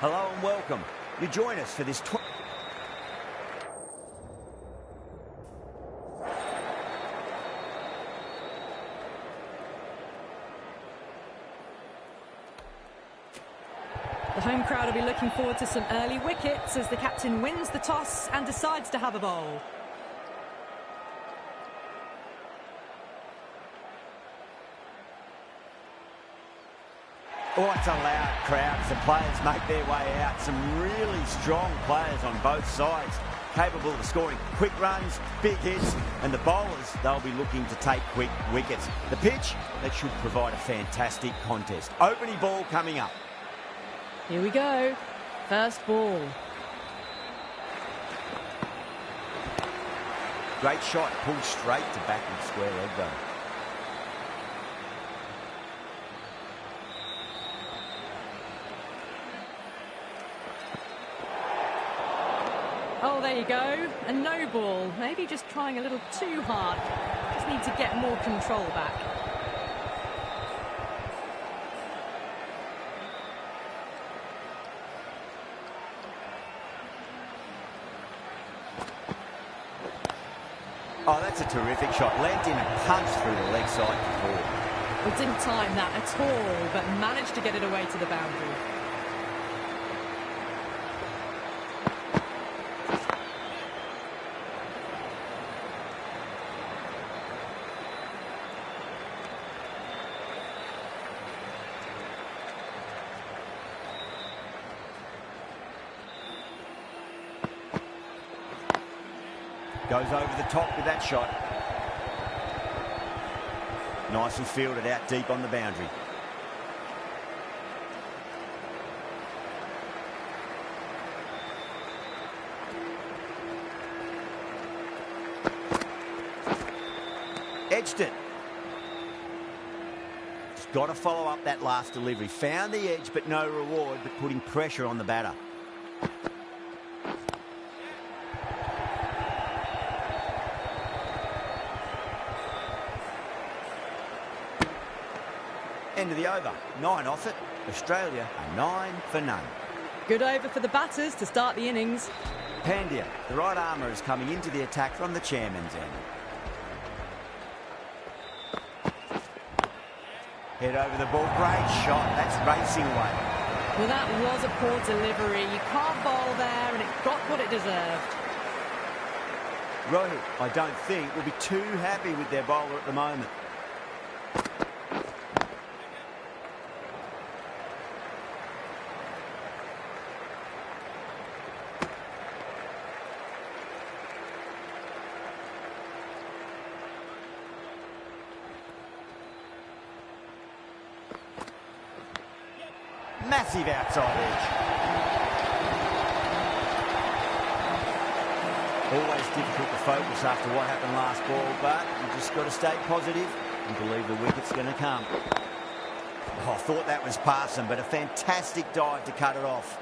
Hello and welcome. You join us for this... The home crowd will be looking forward to some early wickets as the captain wins the toss and decides to have a bowl. Oh, it's a loud crowd as the players make their way out. Some really strong players on both sides, capable of scoring quick runs, big hits, and the bowlers, they'll be looking to take quick wickets. The pitch, that should provide a fantastic contest. Opening ball coming up. Here we go. First ball. Great shot, pulled straight to back and square leg though. Oh, there you go. A no ball. Maybe just trying a little too hard. Just need to get more control back. Oh, that's a terrific shot. Leant in and punched through the leg side before. Well, didn't time that at all, but managed to get it away to the boundary. Goes over the top with that shot. Nicely fielded out deep on the boundary. Edged it. Just got to follow up that last delivery. Found the edge, but no reward, but putting pressure on the batter. End of the over. 9 off it. Australia are 9 for none. Good over for the batters to start the innings. Pandya, the right armour, is coming into the attack from the chairman's end. Head over the ball. Great shot. That's racing away. Well, that was a poor delivery. You can't bowl there, and it got what it deserved. Rohit, I don't think, will be too happy with their bowler at the moment. Massive outside edge. Always difficult to focus after what happened last ball, but you just got to stay positive and believe the wicket's going to come. Oh, I thought that was passing, but a fantastic dive to cut it off.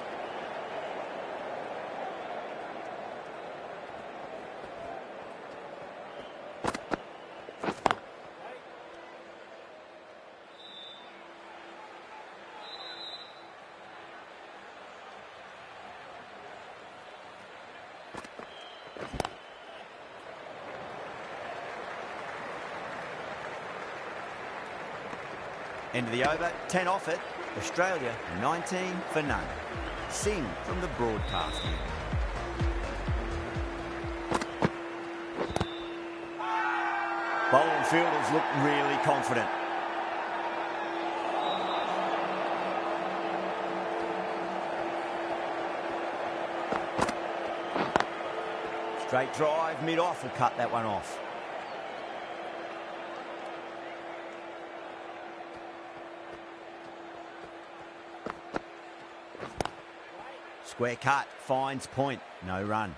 End of the over, 10 off it. Australia 19 for none. Sing from the broadcasting. Bowling fielders look really confident. Straight drive, mid-off will cut that one off. Square cut, finds point, no run.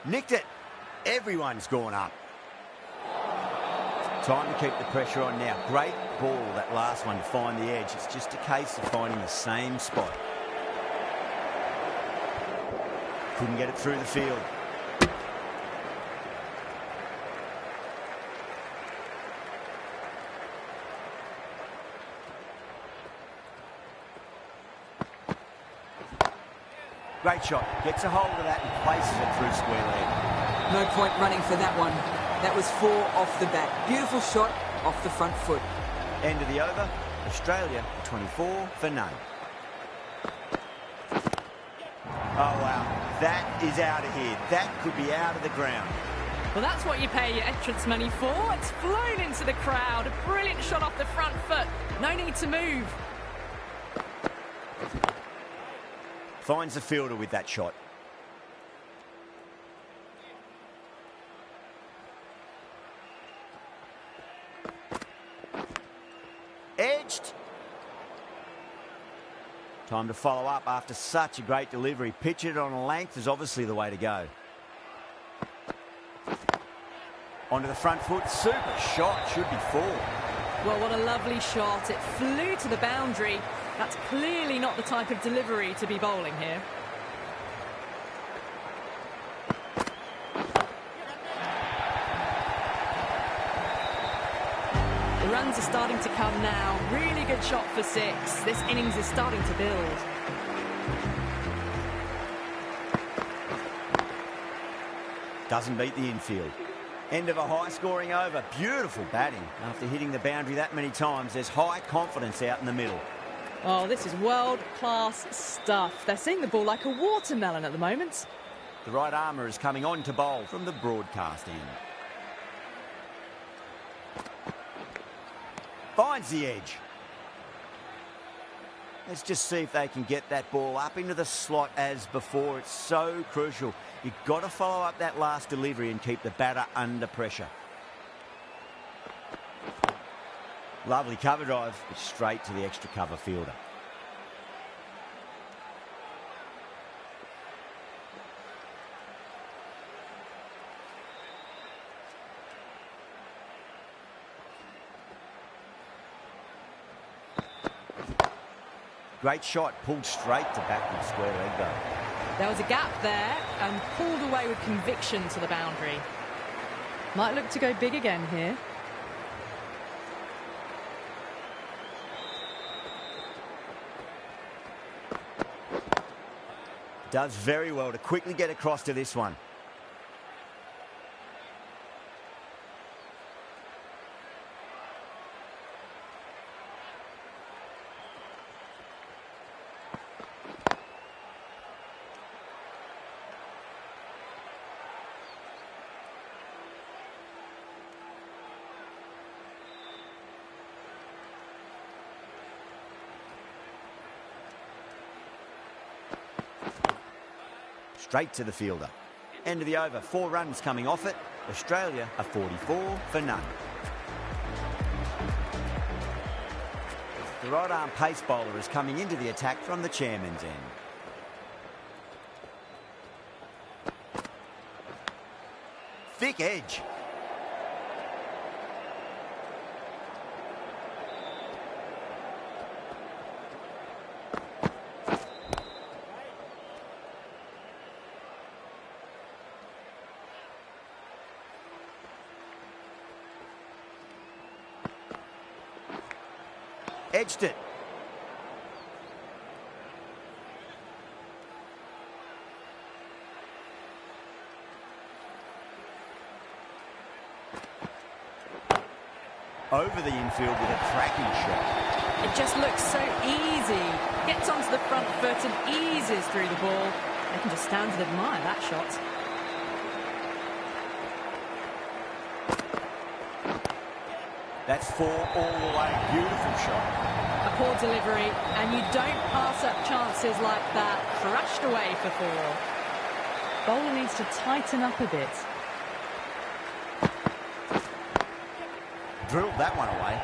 Nicked it. Everyone's gone up. Time to keep the pressure on now. Great ball, that last one, to find the edge. It's just a case of finding the same spot. Couldn't get it through the field. Great shot. Gets a hold of that and places it through square leg. No point running for that one. That was 4 off the bat. Beautiful shot off the front foot. End of the over. Australia 24 for none. Oh, wow. That is out of here. That could be out of the ground. Well, that's what you pay your entrance money for. It's flown into the crowd. A brilliant shot off the front foot. No need to move. Finds the fielder with that shot. Edged. Time to follow up after such a great delivery. Pitch it on a length is obviously the way to go. Onto the front foot. Super shot. Should be 4. Well, what a lovely shot. It flew to the boundary. That's clearly not the type of delivery to be bowling here. The runs are starting to come now. Really good shot for 6. This innings is starting to build. Doesn't beat the infield. End of a high-scoring over. Beautiful batting. After hitting the boundary that many times, there's high confidence out in the middle. Oh, this is world-class stuff. They're seeing the ball like a watermelon at the moment. The right armour is coming on to bowl from the broadcast end. Finds the edge. Let's just see if they can get that ball up into the slot as before. It's so crucial. You've got to follow up that last delivery and keep the batter under pressure. Lovely cover drive, but straight to the extra cover fielder. Great shot, pulled straight to backward square leg though. There was a gap there and pulled away with conviction to the boundary. Might look to go big again here. Does very well to quickly get across to this one. Straight to the fielder. End of the over. 4 runs coming off it. Australia are 44 for none. The right arm pace bowler is coming into the attack from the chairman's end. Thick edge. Edged it. Over the infield with a cracking shot. It just looks so easy. Gets onto the front foot and eases through the ball. They can just stand and admire that shot. That's 4 all the way. Beautiful shot. A poor delivery, and you don't pass up chances like that. Thrashed away for 4. Bowler needs to tighten up a bit. Drilled that one away.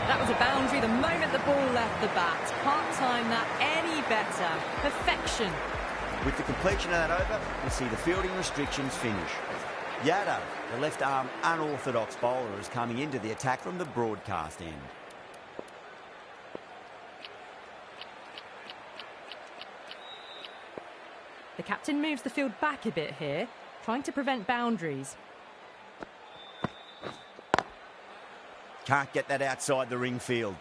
That was a boundary the moment the ball left the bat. Can't time that any better. Perfection. With the completion of that over, we'll see the fielding restrictions finish. Yadav, the left arm unorthodox bowler, is coming into the attack from the broadcast end. The captain moves the field back a bit here, trying to prevent boundaries. Can't get that outside the ring field.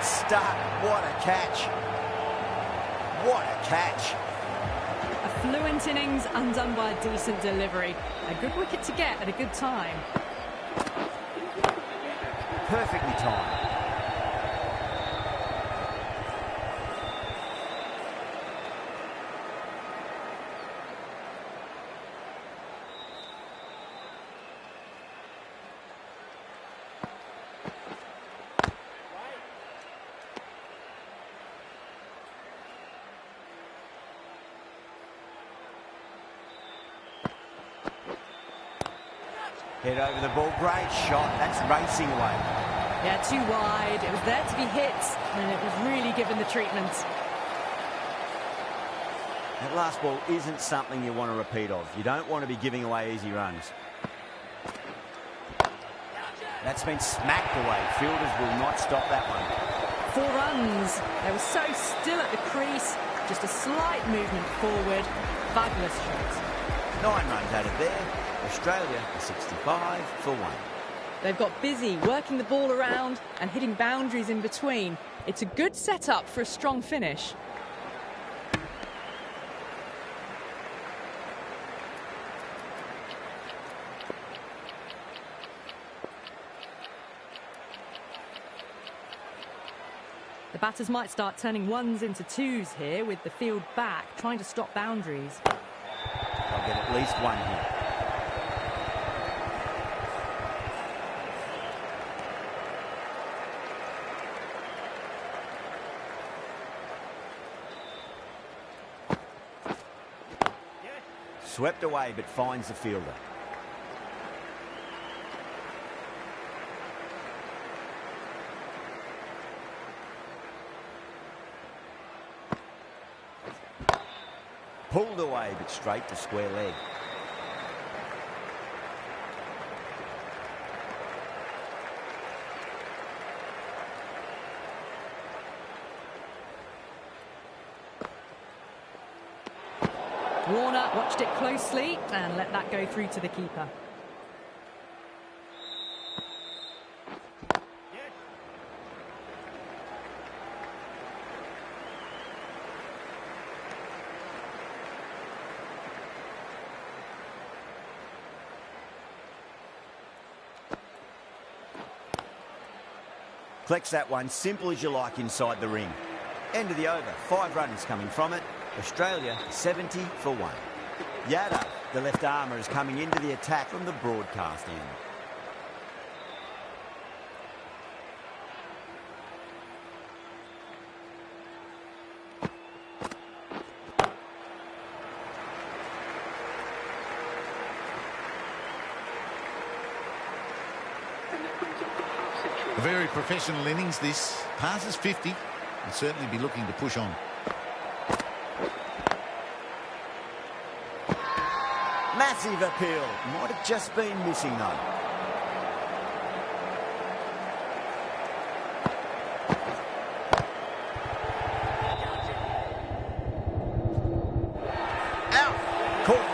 It's stuck. What a catch. What a catch. A fluent innings undone by a decent delivery. A good wicket to get at a good time. Perfectly timed. Head over the ball, great shot. That's racing away. Yeah, too wide. It was there to be hit, and it was really given the treatment. That last ball isn't something you want to repeat of. You don't want to be giving away easy runs. That's been smacked away. Fielders will not stop that one. 4 runs. They were so still at the crease. Just a slight movement forward. Fabulous shot. 9 runs added there. Australia 65 for 1. They've got busy working the ball around and hitting boundaries in between. It's a good setup for a strong finish. The batters might start turning 1s into 2s here with the field back, trying to stop boundaries. They'll get at least 1 here. Swept away, but finds the fielder. Pulled away, but straight to square leg. Warner watched it closely and let that go through to the keeper. Collects that one, simple as you like inside the ring. End of the over, 5 runs coming from it. Australia 70 for 1. Yadav, the left armour, is coming into the attack from the broadcast end. A very professional innings this. Passes 50. Will certainly be looking to push on. Massive appeal. Might have just been missing though. Out. Caught.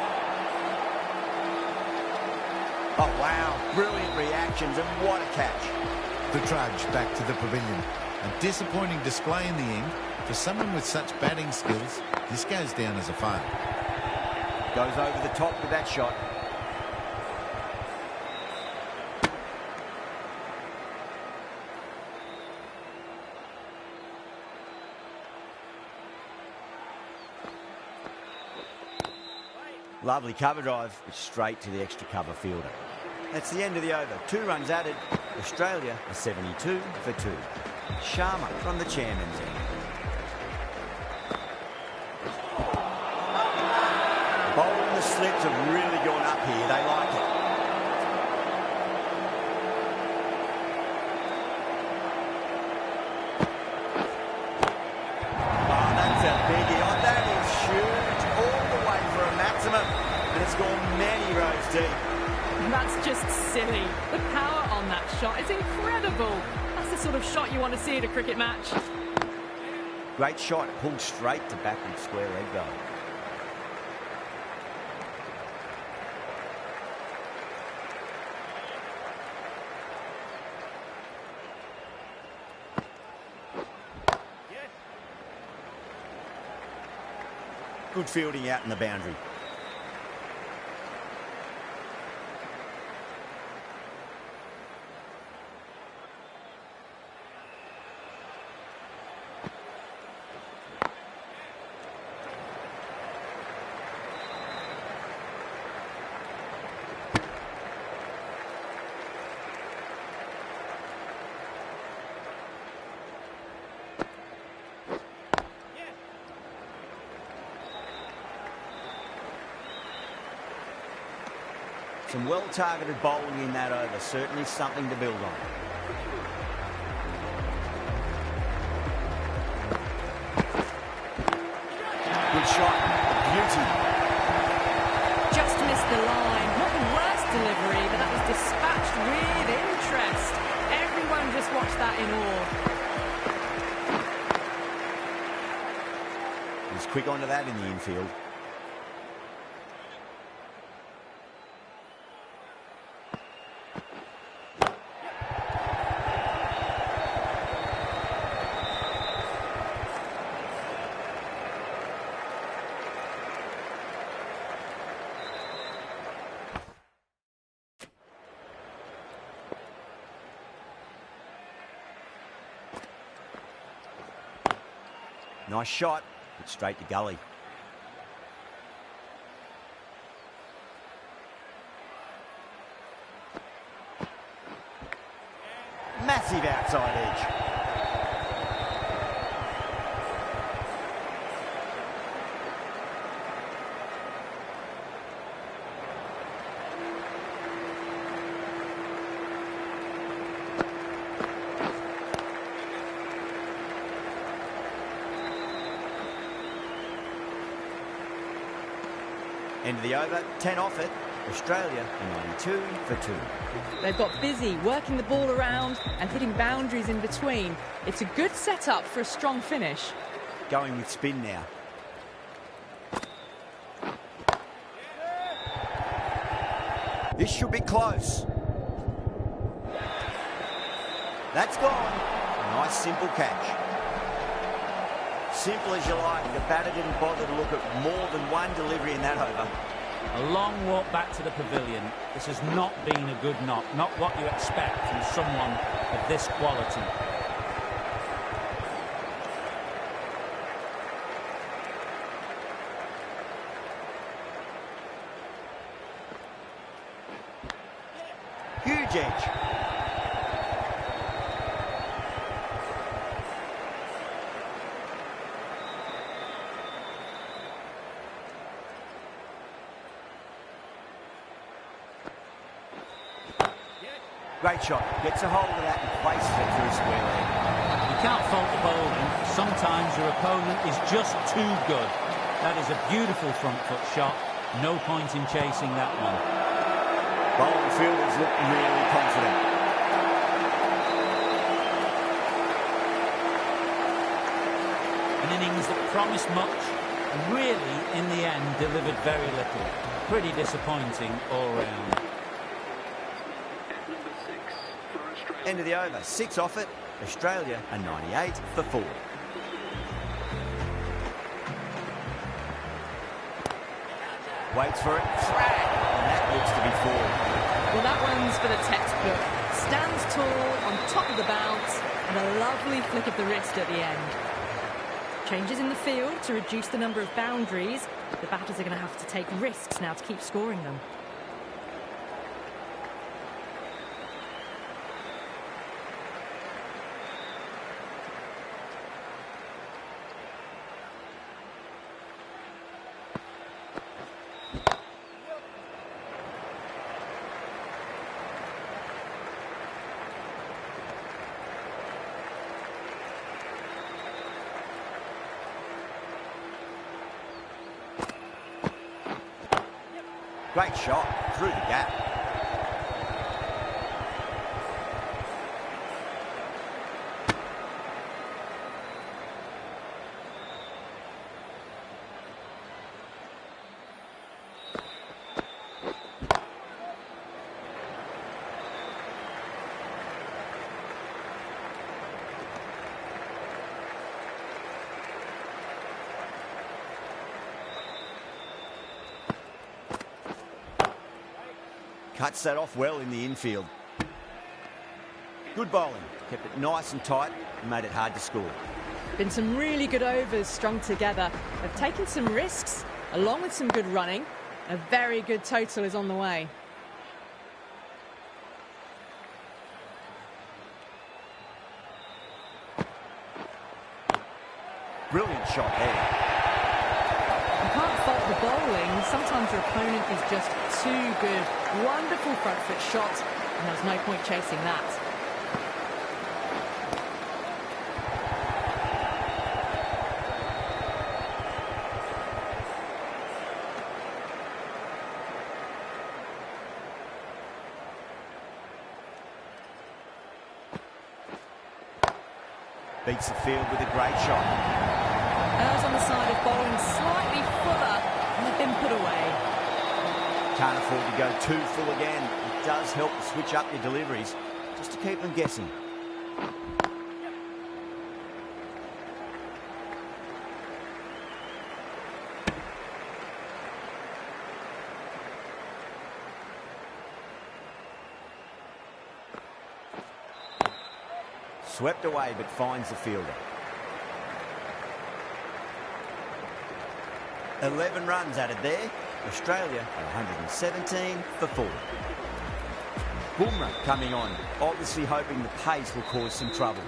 Oh wow. Brilliant reactions and what a catch. The trudge back to the pavilion. A disappointing display in the end. For someone with such batting skills, this goes down as a fail. Goes over the top with that shot. Lovely cover drive, but straight to the extra cover fielder. That's the end of the over. 2 runs added. Australia are 72 for 2. Sharma from the chairman's end. Bowling the slips have really gone up here. They like it. Oh, that's a biggie. Oh, that is huge. All the way for a maximum. And it's gone many rows deep. That's just silly. The power on that shot is incredible. That's the sort of shot you want to see at a cricket match. Great shot. Pulled straight to backward square leg though. good fielding out in the boundary. Some well-targeted bowling in that over, certainly something to build on. Good shot, beauty. Just missed the line. Not the worst delivery, but that was dispatched with interest. Everyone just watched that in awe. He's quick onto that in the infield. Nice shot, but straight to gully. Massive outside edge. End of the over, 10 off it. Australia 92 for 2. They've got busy working the ball around and hitting boundaries in between. It's a good setup for a strong finish. Going with spin now. This should be close. That's gone. Nice simple catch. Simple as you like. The batter didn't bother to look at more than one delivery in that over. A long walk back to the pavilion. This has not been a good knock. Not what you expect from someone of this quality. Huge edge. Great shot. Gets a hold of that and places it through square leg. You can't fault the bowling. Sometimes your opponent is just too good. That is a beautiful front foot shot. No point in chasing that one. Bowling fielders look really confident. An innings that promised much and really, in the end, delivered very little. Pretty disappointing all round. End of the over, 6 off it. Australia are 98 for 4. Waits for it, frag, and that looks to be 4. Well, that one's for the textbook. Stands tall on top of the bounce and a lovely flick of the wrist at the end. Changes in the field to reduce the number of boundaries. The batters are going to have to take risks now to keep scoring them. Great shot through the gap. Cuts that off well in the infield. Good bowling. Kept it nice and tight and made it hard to score. Been some really good overs strung together. They've taken some risks, along with some good running. A very good total is on the way. Brilliant shot there. You can't fault the bowling. Sometimes your opponent is just too good. Wonderful front foot shot, and there's no point chasing that. Beats the field with a great shot. Errs on the side of bowling slightly fuller, and they've been put away. Can't afford to go too full again. It does help to switch up your deliveries, just to keep them guessing. Swept away, but finds the fielder. 11 runs added there. Australia at 117 for 4. Bumrah coming on, obviously hoping the pace will cause some trouble.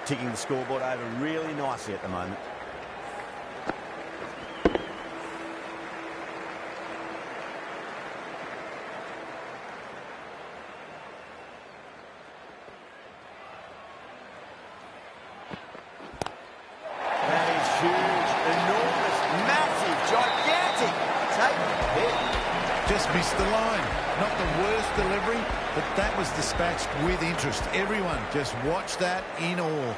Ticking the scoreboard over really nicely at the moment. That is huge, enormous, massive, gigantic. Take a hit. Just missed the line. Not the worst delivery, but that was dispatched with interest. Everyone just watched that in awe.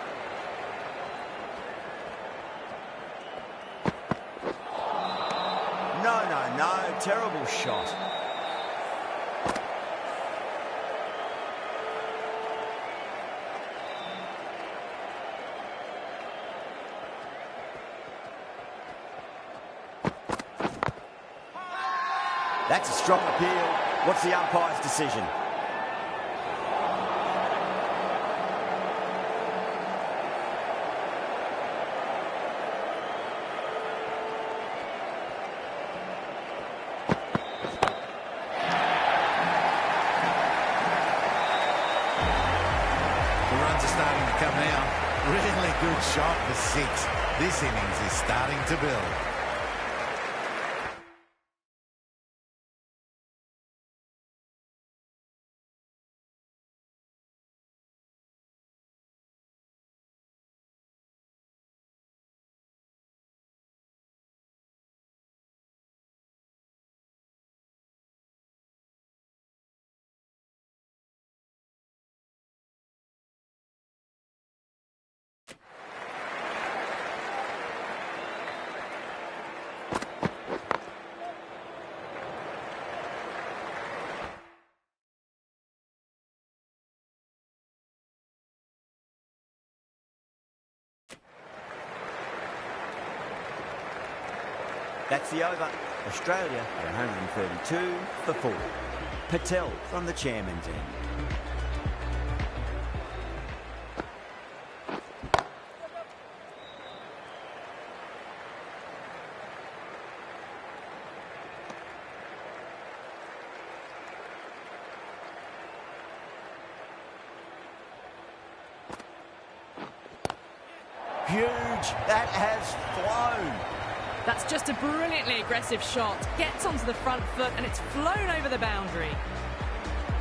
No, terrible shot. That's a strong appeal. What's the umpire's decision? Starting to come now. Really good shot for 6. This innings is starting to build. That's the over. Australia at 132 for 4. Patel from the chairman's end. Huge. That has flown. That's just a brilliantly aggressive shot. Gets onto the front foot and it's flown over the boundary.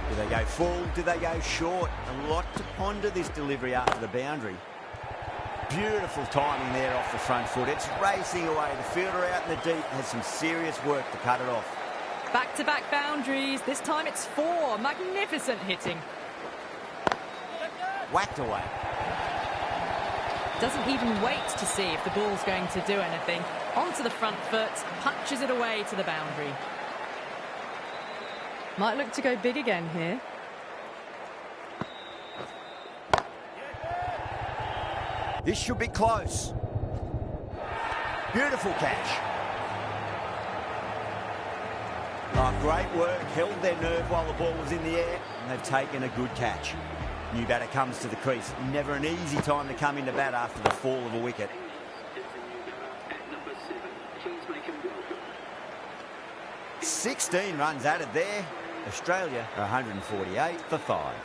Do they go full? Do they go short? A lot to ponder this delivery after the boundary. Beautiful timing there off the front foot. It's racing away. The fielder out in the deep has some serious work to cut it off. Back-to-back boundaries. This time it's 4. Magnificent hitting. Whacked away. Doesn't even wait to see if the ball's going to do anything. Onto the front foot, punches it away to the boundary. Might look to go big again here. This should be close. Beautiful catch. Oh, great work. Held their nerve while the ball was in the air, and they've taken a good catch. New batter comes to the crease. Never an easy time to come into bat after the fall of a wicket. 16 runs added there. Australia are 148 for 5.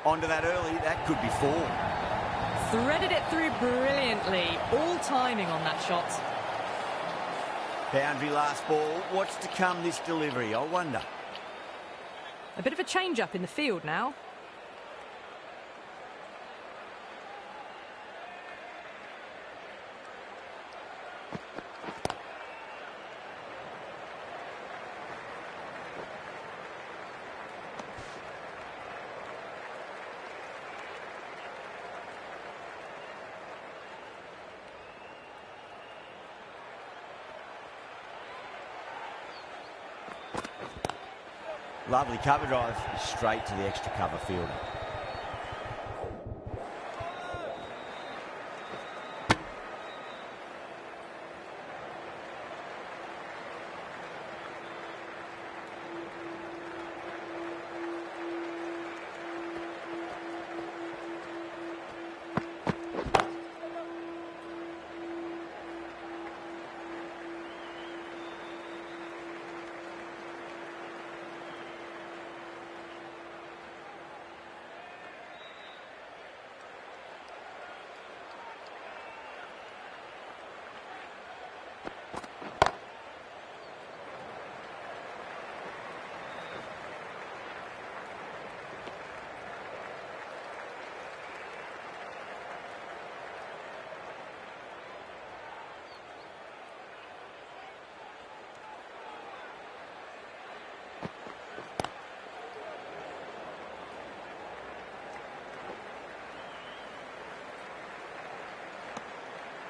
Onto that early, that could be 4. Threaded it through brilliantly. All timing on that shot. Boundary last ball. What's to come this delivery, I wonder? A bit of a change-up in the field now. Lovely cover drive, straight to the extra cover fielder.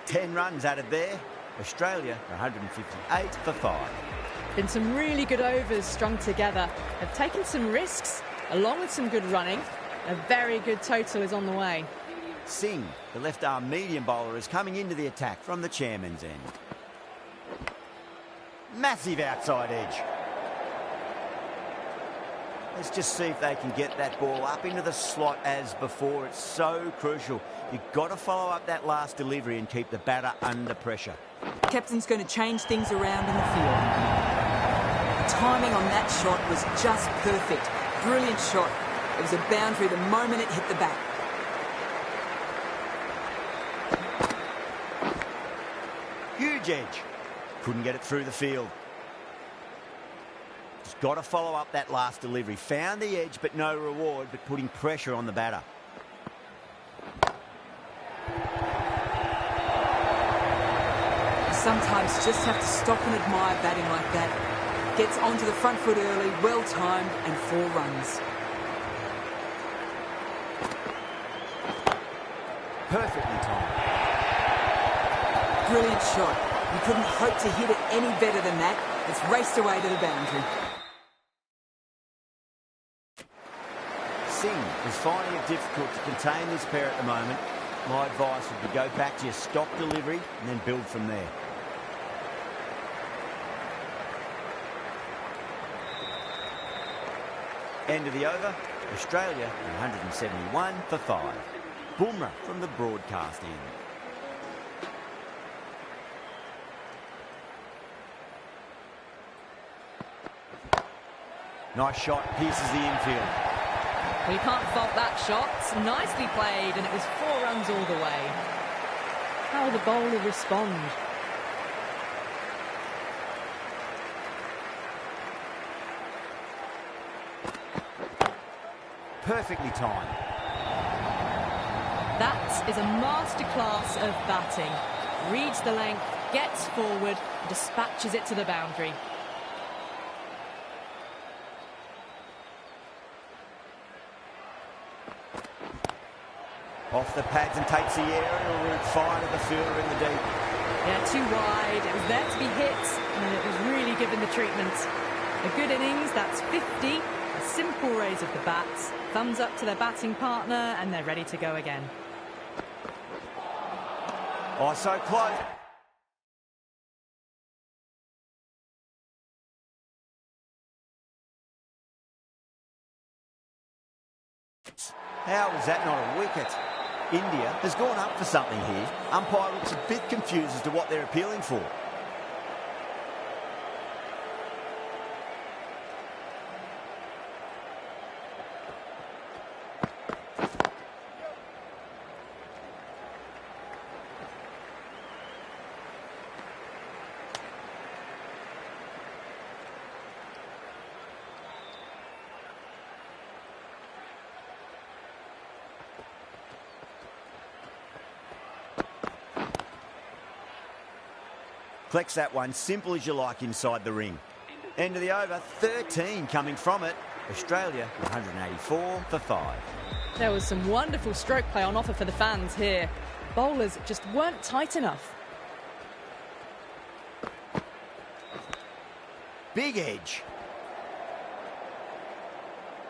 Ten runs added there. Australia 158 for 5. Been some really good overs strung together. They've taken some risks, along with some good running. A very good total is on the way. Singh, the left-arm medium bowler, is coming into the attack from the chairman's end. Massive outside edge. Let's just see if they can get that ball up into the slot as before. It's so crucial. You've got to follow up that last delivery and keep the batter under pressure. Captain's going to change things around in the field. The timing on that shot was just perfect. Brilliant shot. It was a boundary the moment it hit the bat. Huge edge. Couldn't get it through the field. Just got to follow up that last delivery. Found the edge, but no reward, but putting pressure on the batter. You sometimes just have to stop and admire batting like that. Gets onto the front foot early, well timed, and 4 runs. Perfectly timed. Brilliant shot. You couldn't hope to hit it any better than that. It's raced away to the boundary. Singh is finding it difficult to contain this pair at the moment. My advice would be go back to your stock delivery and then build from there. End of the over. Australia 171 for 5. Bumrah from the broadcast end. Nice shot, pierces the infield. Well, you can't fault that shot. Nicely played, and it was 4 runs all the way. How will the bowler respond? Perfectly timed. That is a masterclass of batting. Reads the length, gets forward, dispatches it to the boundary. Off the pads and takes the aerial route fine of the fielder in the deep. Yeah, too wide. It was there to be hit, and it was really given the treatment. A good innings, that's 50. A simple raise of the bats. Thumbs up to their batting partner, and they're ready to go again. Oh, so close. How is that not a wicket? India has gone up for something here. Umpire looks a bit confused as to what they're appealing for. Collects that one, simple as you like, inside the ring. End of the over, 13 coming from it. Australia, 184 for 5. There was some wonderful stroke play on offer for the fans here. Bowlers just weren't tight enough. Big edge.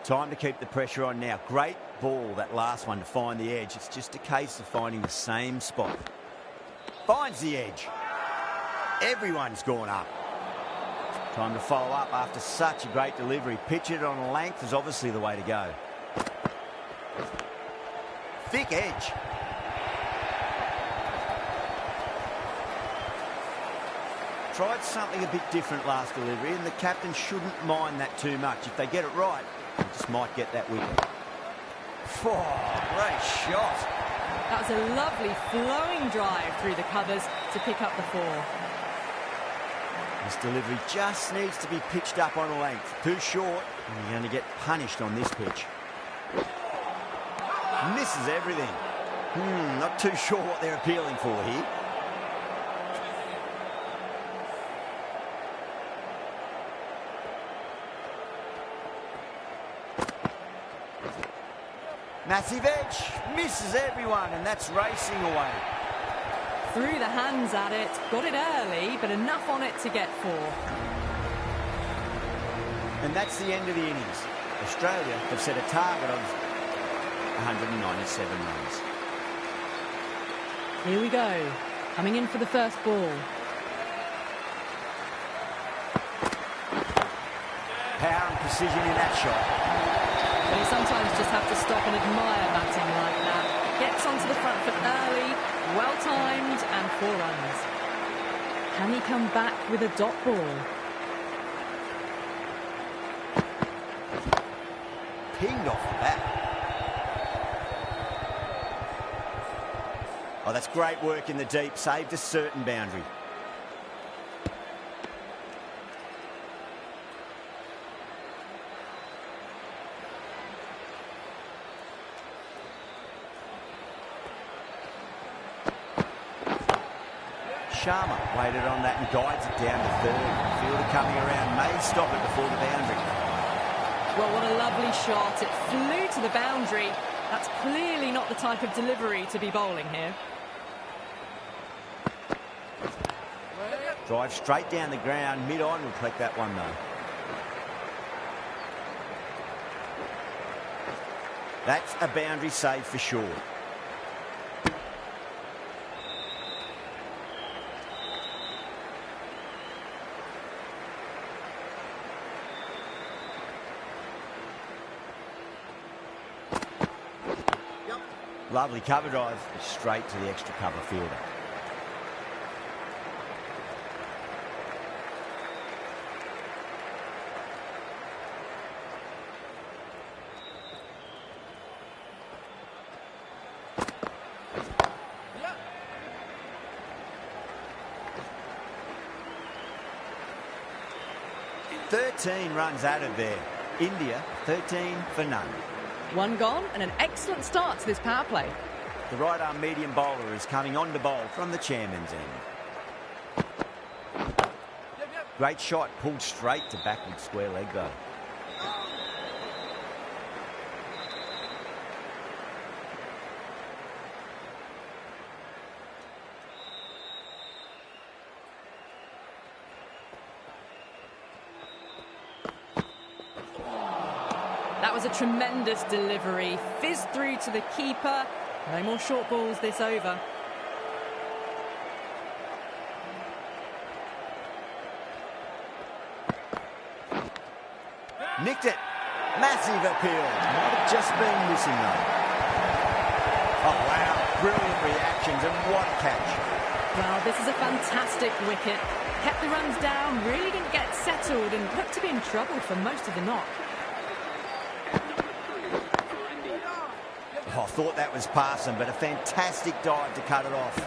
Time to keep the pressure on now. Great ball, that last one, to find the edge. It's just a case of finding the same spot. Finds the edge. Everyone's gone up. Time to follow up after such a great delivery. Pitch it on length is obviously the way to go. Thick edge. Tried something a bit different last delivery, and the captain shouldn't mind that too much. If they get it right, they just might get that wicket. Oh, great shot. That was a lovely flowing drive through the covers to pick up the 4. This delivery just needs to be pitched up on a length. Too short, and you're going to get punished on this pitch. Misses everything. Not too sure what they're appealing for here. Massive edge, misses everyone, and that's racing away. Threw the hands at it, got it early, but enough on it to get 4. And that's the end of the innings. Australia have set a target of 197 runs. Here we go, coming in for the first ball. Power and precision in that shot. But you sometimes just have to stop and admire batting like that. Gets onto the front foot early, well-timed, and 4 runs. Can he come back with a dot ball? Pinged off the bat. Oh, that's great work in the deep. Saved a certain boundary. Sharma waited on that and guides it down to third. Fielder coming around may stop it before the boundary. Well, what a lovely shot. It flew to the boundary. That's clearly not the type of delivery to be bowling here. Drive straight down the ground. Mid-on will collect that one, though. That's a boundary save for sure. Lovely cover drive, straight to the extra cover fielder. Yeah. 13 runs added there. India, 13 for none. 1 gone and an excellent start to this power play. The right-arm medium bowler is coming on to bowl from the chairman's end. Great shot, pulled straight to backward square leg though. That was a tremendous delivery. Fizzed through to the keeper. No more short balls this over. Nicked it. Massive appeal. Might have just been missing though. Oh wow, brilliant reactions and what a catch. Well, this is a fantastic wicket. Kept the runs down, really didn't get settled and looked to be in trouble for most of the knock. Oh, I thought that was passing, but a fantastic dive to cut it off.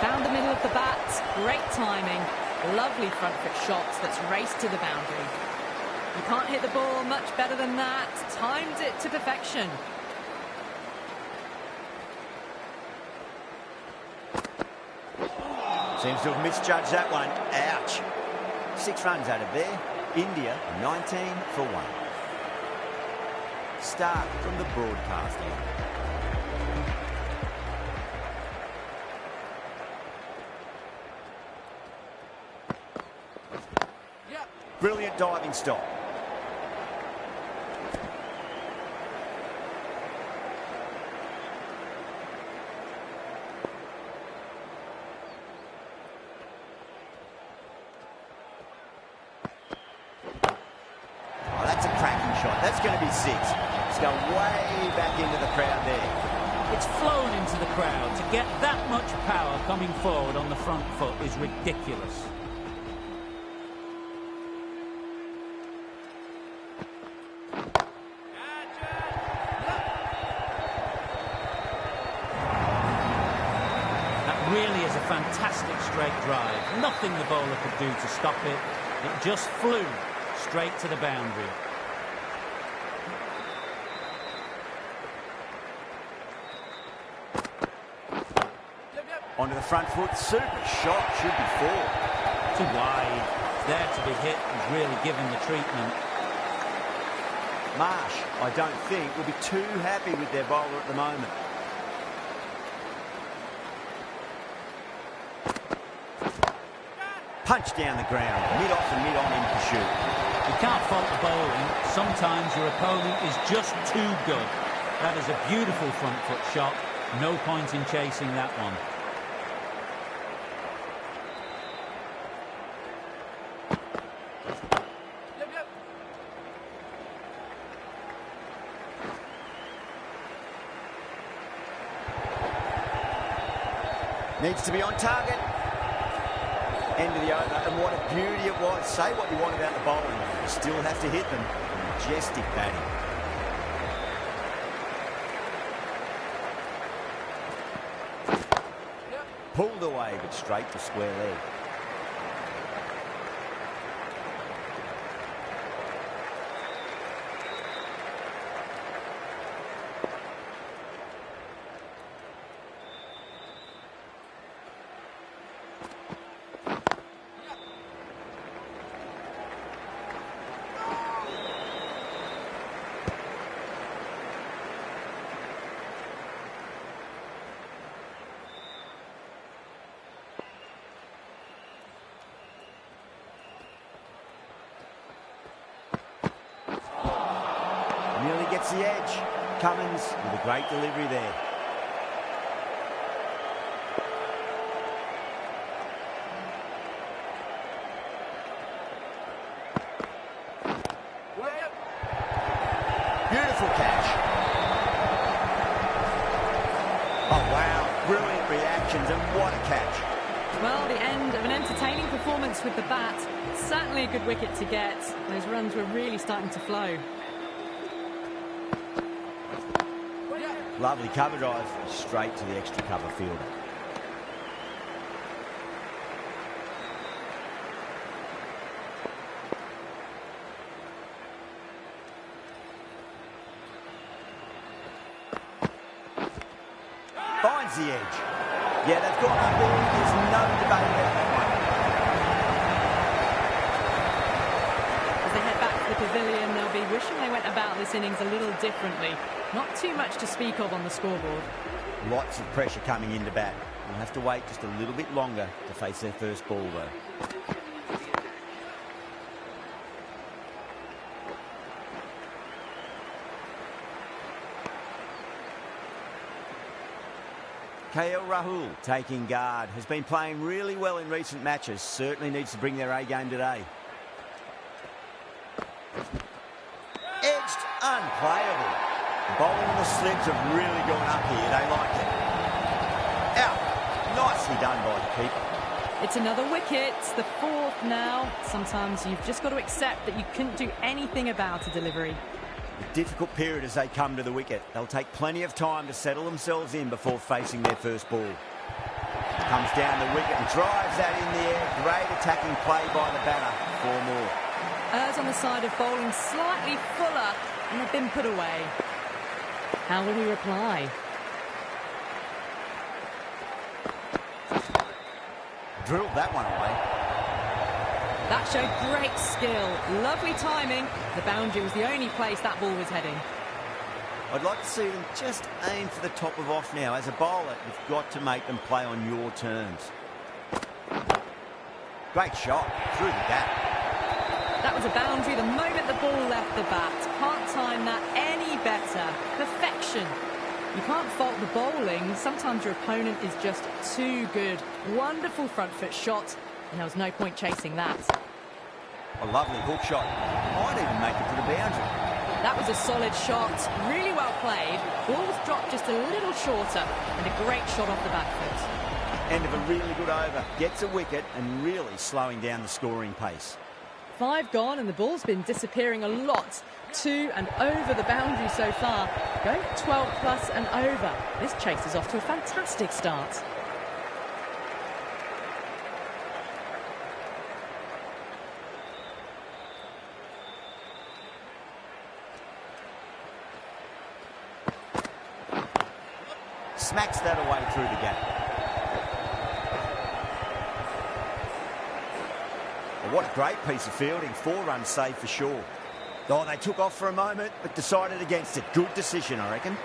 Found the middle of the bat, great timing. Lovely front foot shots that's raced to the boundary. You can't hit the ball much better than that. Timed it to perfection. Seems to have misjudged that one. Ouch. 6 runs out of there. India 19 for 1. Start from the broadcast end. Brilliant diving stop. Oh, that's a cracking shot. That's going to be 6. It's going way back into the crowd there. It's flown into the crowd. To get that much power coming forward on the front foot is ridiculous. Really is a fantastic straight drive. Nothing the bowler could do to stop it. It just flew straight to the boundary. Onto the front foot. Super shot. Should be 4. Too wide. There to be hit. He's really given the treatment. Marsh, I don't think, will be too happy with their bowler at the moment. Punch down the ground, mid-off and mid-on in pursuit. You can't fault the bowling. Sometimes your opponent is just too good. That is a beautiful front foot shot. No point in chasing that one. Needs to be on target. End of the over, and what a beauty it was. Say what you want about the bowling, you still have to hit them. Majestic batting. Pulled away, but straight to square leg. Nearly gets the edge. Cummins with a great delivery there. Beautiful catch. Oh, wow. Brilliant reactions, and what a catch. Well, the end of an entertaining performance with the bat. Certainly a good wicket to get. Those runs were really starting to flow. Lovely cover drive, straight to the extra cover fielder. Finds the edge. Yeah, they've got up there. There's no debate about that one. As they head back to the pavilion. pavilion, they'll be wishing they went about this innings a little differently. Not too much to speak of on the scoreboard. Lots of pressure coming into bat. We'll have to wait just a little bit longer to face their first ball, though. KL Rahul taking guard. Has been playing really well in recent matches. Certainly needs to bring their A game today. Edged, unplayable. The bowling and the slips have really gone up here. They like it. Out. Nicely done by the keeper. It's another wicket. It's the fourth now. Sometimes you've just got to accept that you couldn't do anything about a delivery. A difficult period as they come to the wicket. They'll take plenty of time to settle themselves in before facing their first ball. Comes down the wicket and drives that in the air. Great attacking play by the batter. 4 more. Errs on the side of bowling slightly fuller, and they've been put away. How will he reply? Drilled that one away. That showed great skill. Lovely timing. The boundary was the only place that ball was heading. I'd like to see them just aim for the top of off now. As a bowler, you've got to make them play on your terms. Great shot through the gap. That was a boundary the moment the ball left the bat. Can't time that any better. Perfection. You can't fault the bowling. Sometimes your opponent is just too good. Wonderful front foot shot, and there was no point chasing that. A lovely hook shot. Might even make it to the boundary. That was a solid shot. Really well played. Ball was dropped just a little shorter, and a great shot off the back foot. End of a really good over. Gets a wicket and really slowing down the scoring pace. 5 gone, and the ball's been disappearing a lot to and over the boundary so far. Going at 12 plus and over. This chase is off to a fantastic start. Smacks that away through the gap. Well, what a great piece of fielding. 4 runs saved for sure. Oh, they took off for a moment, but decided against it. Good decision, I reckon.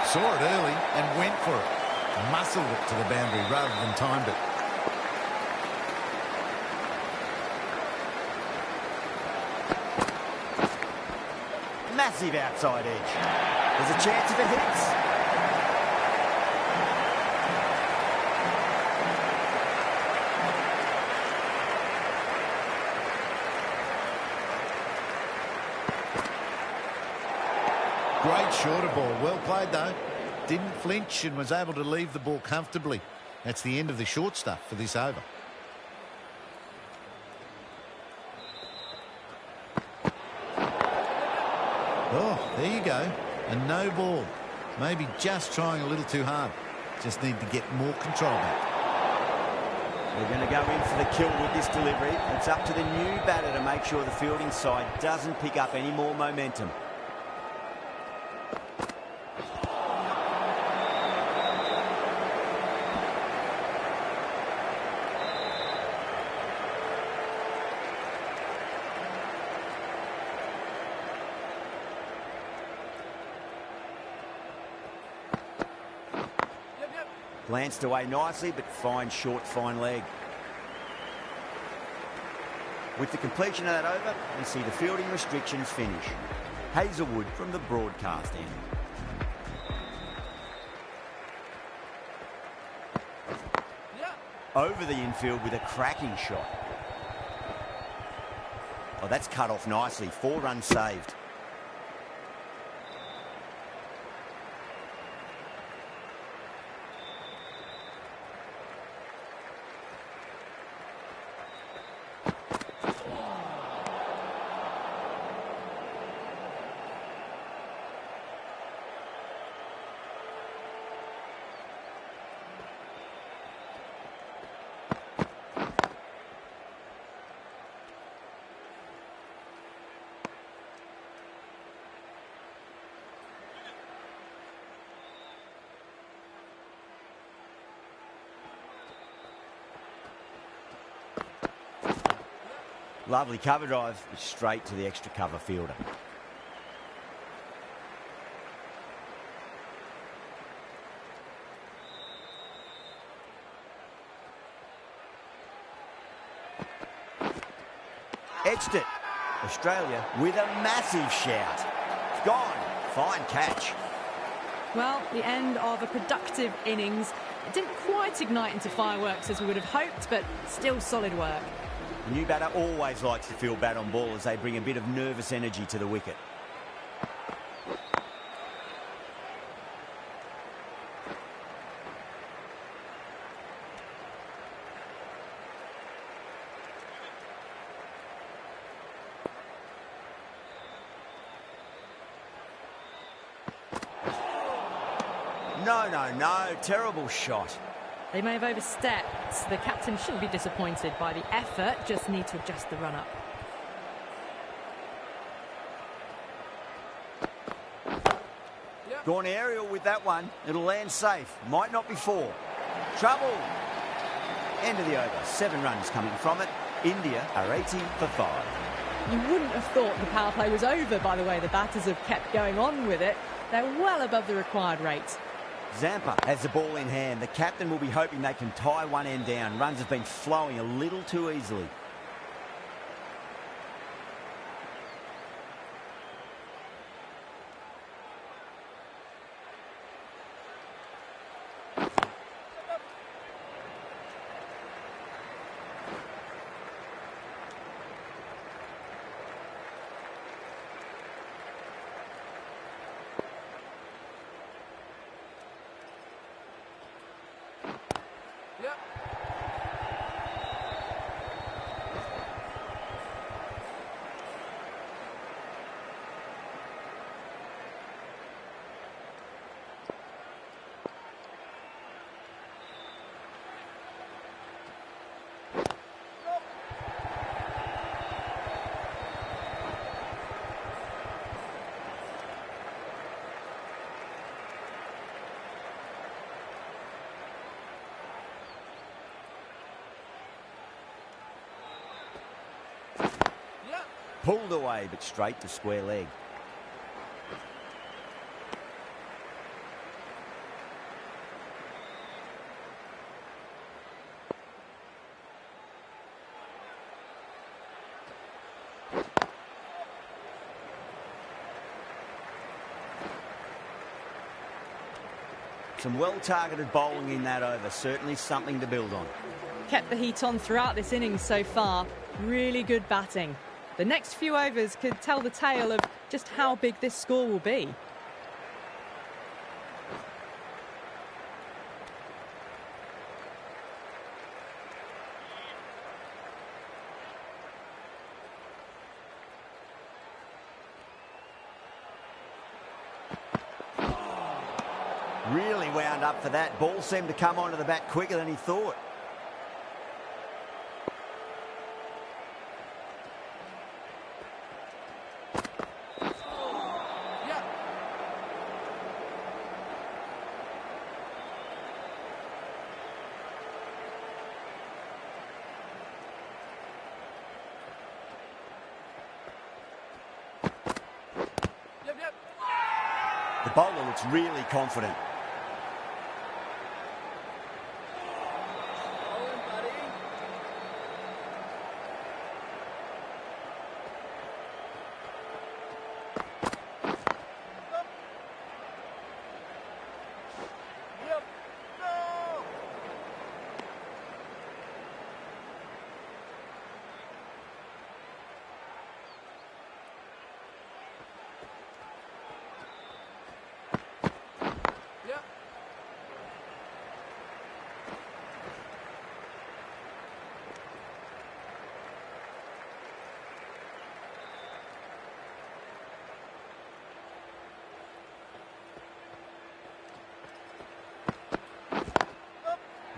Saw it early and went for it. Muscled it to the boundary rather than timed it. Massive outside edge. There's a chance if it hits. Great shorter ball. Well played, though. Didn't flinch and was able to leave the ball comfortably. That's the end of the short stuff for this over. Oh, there you go. A no ball. Maybe just trying a little too hard. Just need to get more control back. They're going to go in for the kill with this delivery. It's up to the new batter to make sure the fielding side doesn't pick up any more momentum. Glanced away nicely, but fine short, fine leg. With the completion of that over, we see the fielding restrictions finish. Hazelwood from the broadcast end. Over the infield with a cracking shot. Oh, that's cut off nicely. 4 runs saved. Lovely cover drive, straight to the extra cover fielder. Edged it. Australia with a massive shout. It's gone. Fine catch. Well, the end of a productive innings. It didn't quite ignite into fireworks as we would have hoped, but still solid work. The new batter always likes to feel bat on ball as they bring a bit of nervous energy to the wicket. No. Terrible shot. They may have overstepped. The captain shouldn't be disappointed by the effort, just need to adjust the run-up. Gone aerial with that one. It'll land safe. Might not be 4. Trouble. End of the over. 7 runs coming from it. India are 80 for 5. You wouldn't have thought the power play was over by the way the batters have kept going on with it. They're well above the required rate. Zampa has the ball in hand. The captain will be hoping they can tie one end down. Runs have been flowing a little too easily. Pulled away, but straight to square leg. Some well-targeted bowling in that over. Certainly something to build on. Kept the heat on throughout this innings so far. Really good batting. The next few overs could tell the tale of just how big this score will be. Really wound up for that. Ball seemed to come onto the bat quicker than he thought. The bowler looks really confident.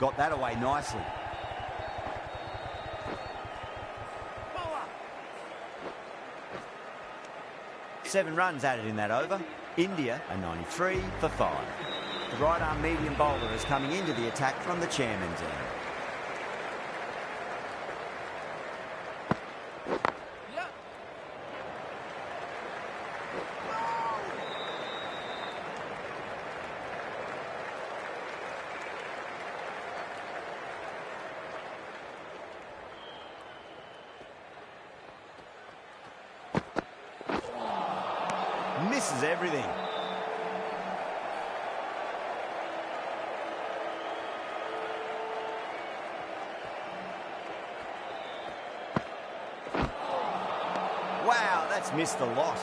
Got that away nicely. Seven runs added in that over. India are 93 for 5. The right-arm medium bowler is coming into the attack from the chairman's end. misses everything. Wow, that's missed a lot.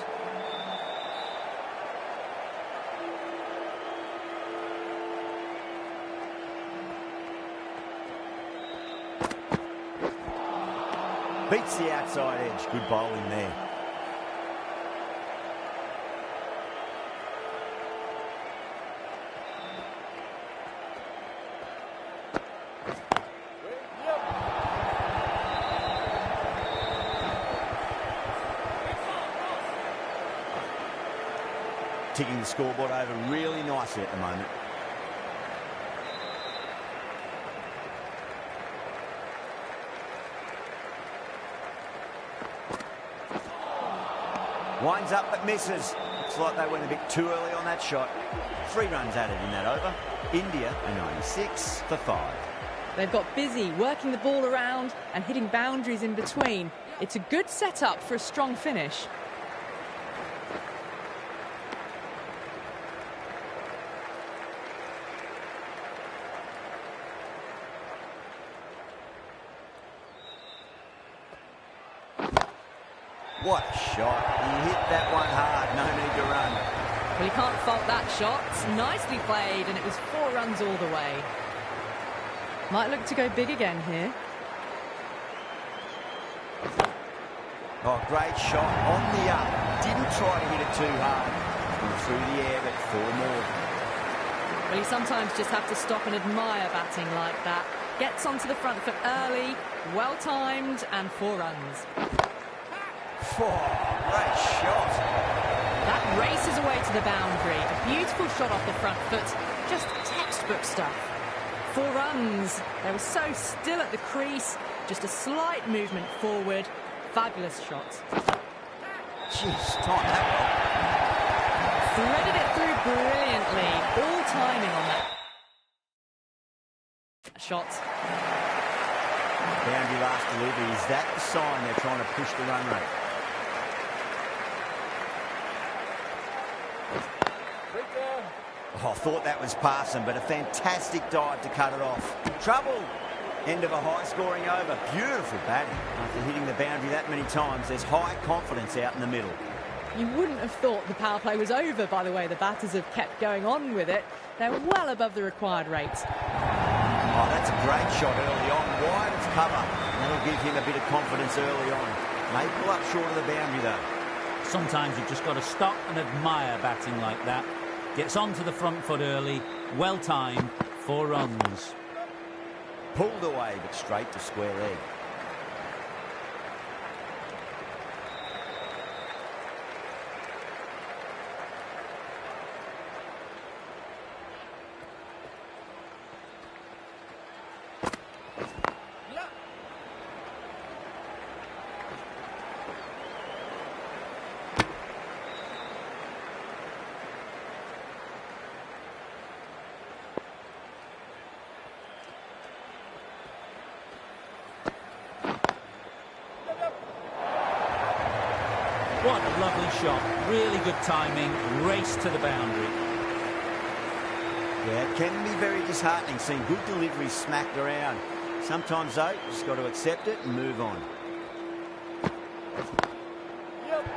Beats the outside edge. Good bowling there. Ticking the scoreboard over really nicely at the moment. Winds up but misses. Looks like they went a bit too early on that shot. 3 runs added in that over. India are 96 for 5. They've got busy working the ball around and hitting boundaries in between. It's a good setup for a strong finish. What a shot. He hit that one hard. No need to run. Well, you can't fault that shot. Nicely played, and it was 4 runs all the way. Might look to go big again here. Oh, great shot on the up. Didn't try to hit it too hard. Went through the air, but 4 more. Well, you sometimes just have to stop and admire batting like that. Gets onto the front foot early, well-timed, and 4 runs. Great shot. That races away to the boundary. A beautiful shot off the front foot. Just textbook stuff. 4 runs. They were so still at the crease. Just a slight movement forward. Fabulous shot. Jeez, time that well. Threaded it through brilliantly. All timing on that shot. Boundary last delivery. Is that the sign they're trying to push the run rate? Oh, I thought that was passing, but a fantastic dive to cut it off. Trouble. End of a high-scoring over. Beautiful batting. After hitting the boundary that many times, there's high confidence out in the middle. You wouldn't have thought the power play was over by the way the batters have kept going on with it. They're well above the required rate. Oh, that's a great shot early on. Wide of cover. That'll give him a bit of confidence early on. May pull up short of the boundary, though. Sometimes you've just got to stop and admire batting like that. Gets onto the front foot early, well timed, 4 runs. Pulled away, but straight to square leg. What a lovely shot. Really good timing. Race to the boundary. Yeah, it can be very disheartening seeing good deliveries smacked around. Sometimes, though, you just got to accept it and move on.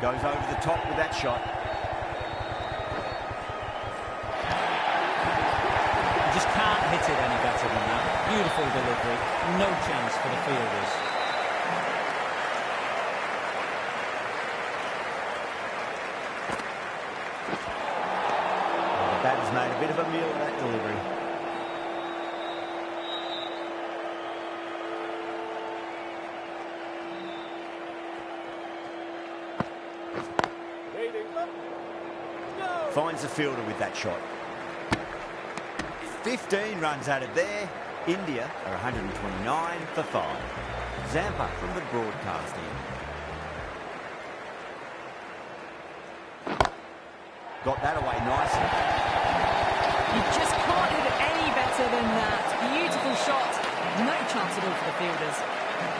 Goes over the top with that shot. You just can't hit it any better than that. Beautiful delivery. No chance for the fielders. Batter's made a bit of a meal of that delivery. Finds the fielder with that shot. 15 runs added there. India are 129 for 5. Zampa from the broadcast end. Got that away nicely. You just can't hit it any better than that. Beautiful shot. No chance at all for the fielders.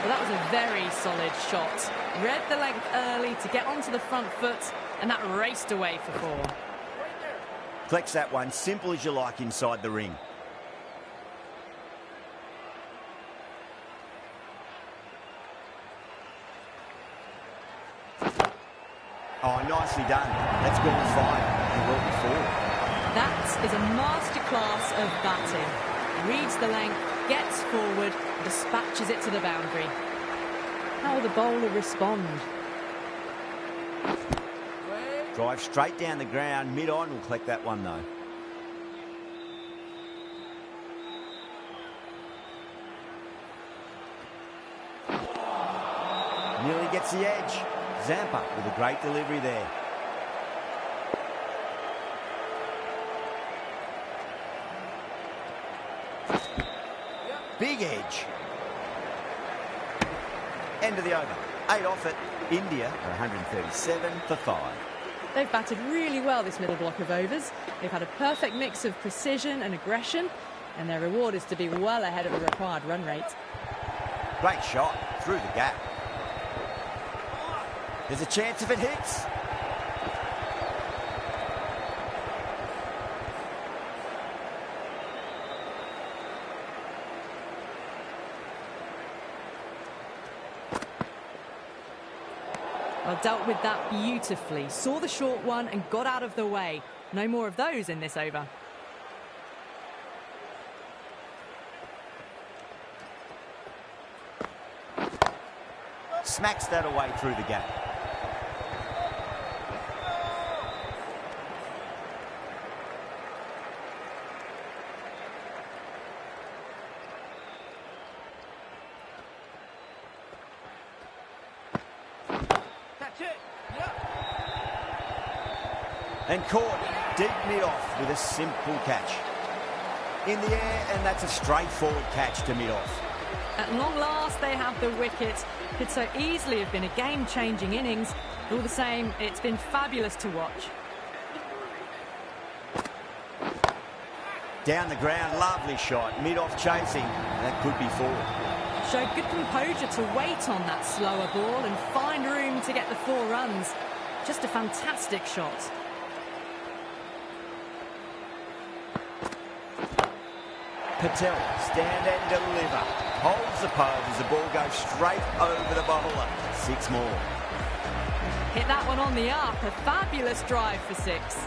Well, that was a very very solid shot. Read the length early to get onto the front foot, and that raced away for 4. Collects that one, simple as you like inside the ring. Oh, nicely done. That's gone fine and well before. That is a masterclass of batting. Reads the length, gets forward, dispatches it to the boundary. How will the bowler respond? Drive straight down the ground, mid-on will collect that one though. Nearly gets the edge. Zampa with a great delivery there. Big edge. End of the over. 8 off it. India are 137 for 5. They've batted really well this middle block of overs. They've had a perfect mix of precision and aggression, and their reward is to be well ahead of the required run rate. Great shot through the gap. There's a chance if it hits. Well, dealt with that beautifully. Saw the short one and got out of the way. No more of those in this over. Smacks that away through the gap. And caught deep mid-off with a simple catch. In the air, and that's a straightforward catch to mid-off. At long last, they have the wicket. Could so easily have been a game-changing innings. All the same, it's been fabulous to watch. Down the ground, lovely shot. Mid-off chasing, that could be 4. Showed good composure to wait on that slower ball and find room to get the 4 runs. Just a fantastic shot. Patel, stand and deliver. Holds the pose as the ball goes straight over the bowler. 6 more. Hit that one on the up. A fabulous drive for 6.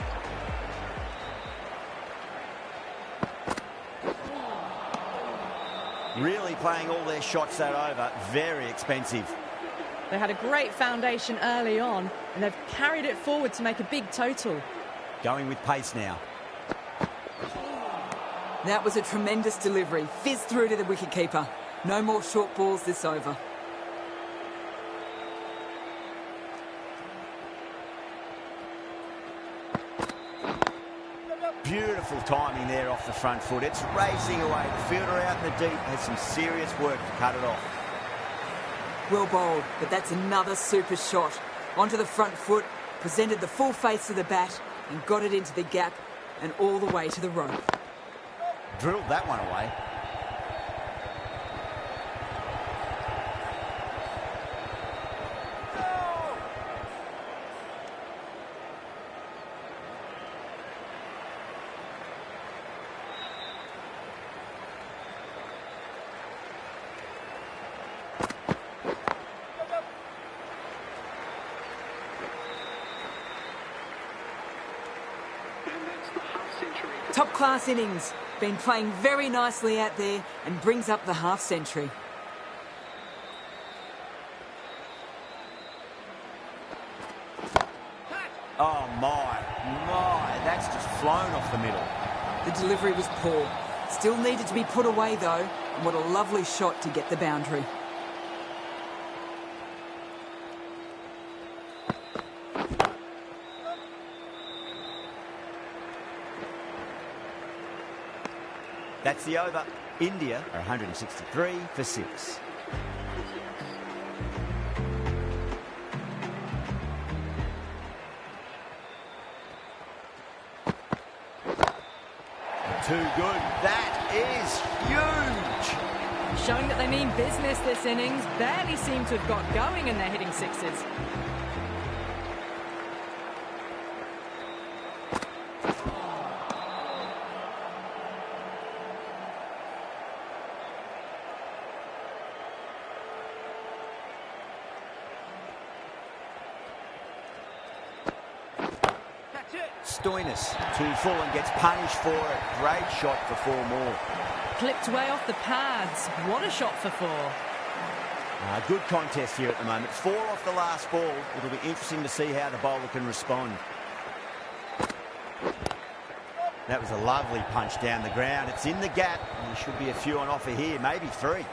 Really playing all their shots that over. Very expensive. They had a great foundation early on, and they've carried it forward to make a big total. Going with pace now. That was a tremendous delivery. Fizzed through to the wicketkeeper. No more short balls this over. Beautiful timing there off the front foot. It's racing away. The fielder out in the deep has some serious work to cut it off. Well bowled, but that's another super shot. Onto the front foot, presented the full face of the bat and got it into the gap and all the way to the rope. Drilled that one away. Top-class innings. Been playing very nicely out there and brings up the half-century. Oh, my. That's just flown off the middle. The delivery was poor. Still needed to be put away, though. And what a lovely shot to get the boundary. That's the over. India are 163 for 6. Too good. That is huge. Showing that they mean business this innings. Barely seem to have got going and they're hitting sixes. Stoinis too full and gets punished for it. Great shot for 4 more. Clipped way off the pads. What a shot for 4. Good contest here at the moment. 4 off the last ball. It'll be interesting to see how the bowler can respond. That was a lovely punch down the ground. It's in the gap. And there should be a few on offer here, maybe 3.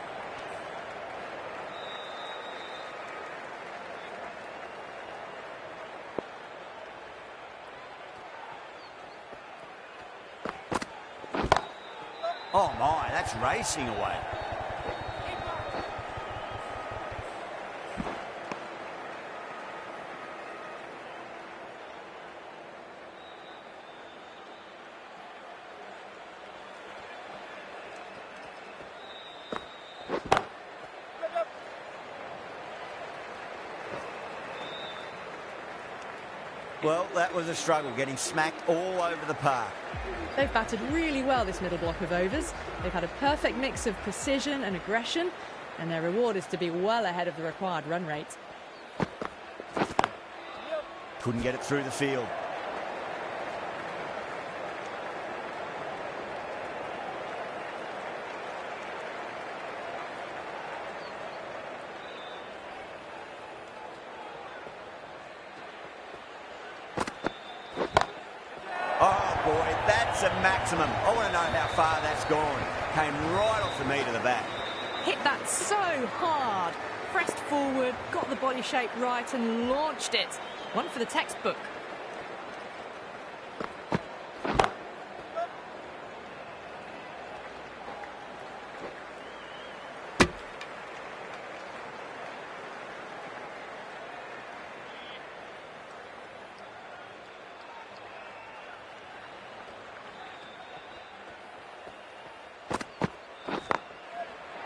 Oh my, that's racing away. Well, that was a struggle, getting smacked all over the park. They've batted really well this middle block of overs. They've had a perfect mix of precision and aggression, and their reward is to be well ahead of the required run rate. Couldn't get it through the field. Oh boy, that's a maximum. I want to know how far that's gone. Came right off the meat of the bat. Hit that so hard. Pressed forward, got the body shape right and launched it. One for the textbook.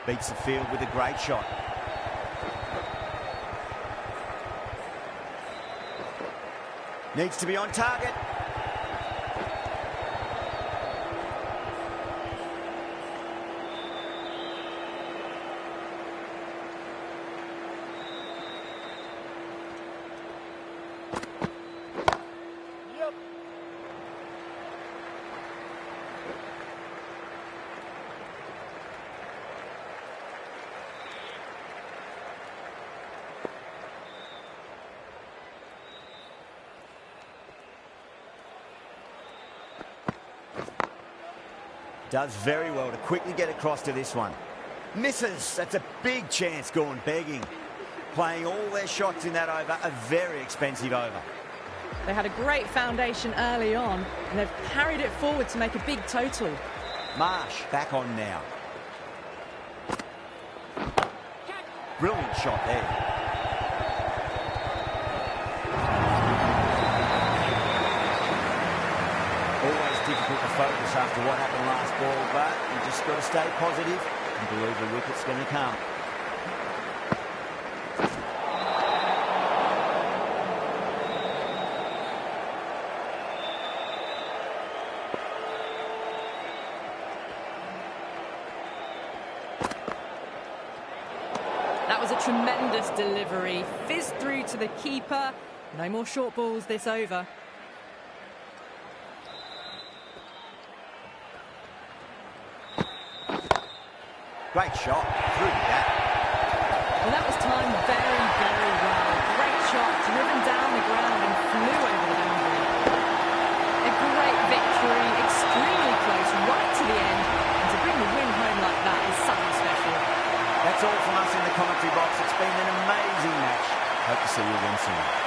Beats the field with a great shot. Needs to be on target. Does very well to quickly get across to this one. Misses. That's a big chance gone begging. Playing all their shots in that over, a very expensive over. They had a great foundation early on, and they've carried it forward to make a big total. Marsh back on now. Brilliant shot there. Always difficult to focus after what happened last ball, but you just got to stay positive and believe the wicket's going to come. That was a tremendous delivery. Fizzed through to the keeper. No more short balls this over. Great shot through the gap. Well, that was timed very, very well. Great shot, driven down the ground and flew over the boundary. A great victory, extremely close, right to the end. And to bring the win home like that is something special. That's all from us in the commentary box. It's been an amazing match. Hope to see you again soon.